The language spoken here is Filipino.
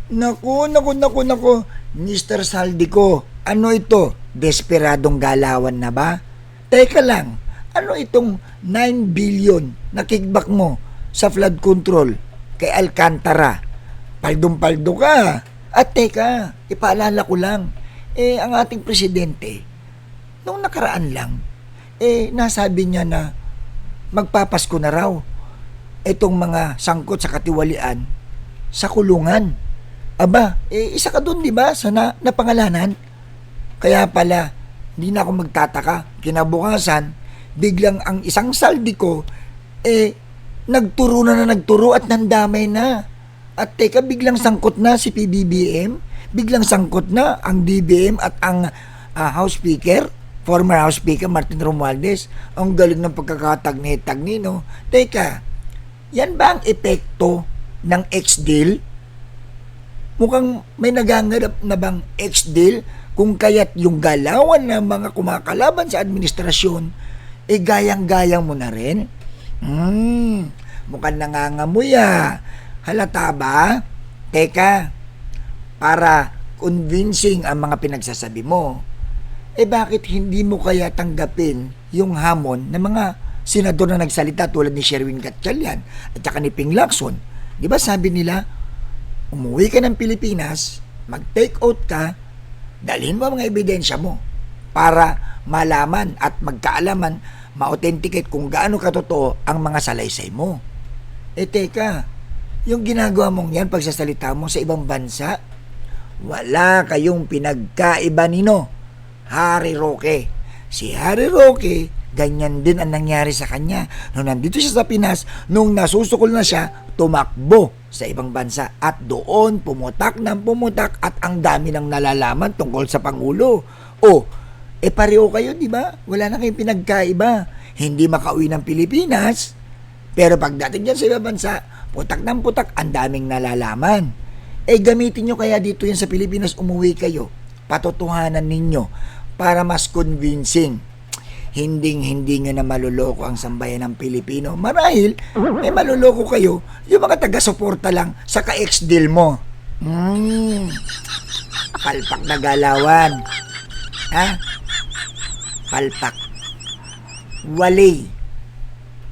Naku. Mr. Saldico, ano ito? Desperadong galawan na ba? Teka lang, ano itong 9 billion na kickback mo sa flood control kay Alcantara? Paldong-paldo ka. At teka, ipaalala ko lang, ang ating presidente, nung nakaraan lang, nasabi niya na magpapasko na raw itong mga sangkot sa katiwalian sa kulungan. Aba, isa ka dun, di ba, sa napangalanan? Kaya pala, hindi na ako magtataka. Kinabukasan, biglang ang isang Saldico, nagturo at nandamay na. At teka, biglang sangkot na si PBBM, biglang sangkot na ang DBM at ang House Speaker, former House Speaker Martin Romualdez. Ang galing ng pagkakatagni-tagni, no? Teka, yan ba ang epekto ng ex-deal? Mukhang may nagangarap na bang ex-deal kung kaya't yung galawan ng mga kumakalaban sa administrasyon, gayang-gayang mo na rin? Mukhang nangangamoy Halata ba? Teka, para convincing ang mga pinagsasabi mo, bakit hindi mo kaya tanggapin yung hamon ng mga senador na nagsalita tulad ni Sherwin Gatchalian at saka ni Ping Lacson? Di ba sabi nila, umuwi ka ng Pilipinas, mag-take out ka, dalhin mo ang mga ebidensya mo para malaman at magkaalaman, ma-authenticate kung gaano katotoo ang mga salaysay mo. Teka, yung ginagawa mong yan pagsasalita mo sa ibang bansa, wala kayong pinagkaiba nino, Harry Roque. Si Harry Roque, ganyan din ang nangyari sa kanya. Nung nandito siya sa Pinas, nung nasusukol na siya, tumakbo sa ibang bansa at doon pumutak at ang dami ng nalalaman tungkol sa Pangulo. Pareho kayo, di ba? Wala na kayong pinagkaiba. Hindi makauwi ng Pilipinas, pero pagdating dyan sa ibang bansa, putak ang daming nalalaman. Gamitin nyo kaya dito yan sa Pilipinas, umuwi kayo. Patotohanan ninyo para mas convincing. Hindi nyo na maluloko ang sambayan ng Pilipino. Marahil, maluloko kayo yung mga taga-suporta lang sa ka-ex-deal mo. Palpak na galawan. Palpak. Wali.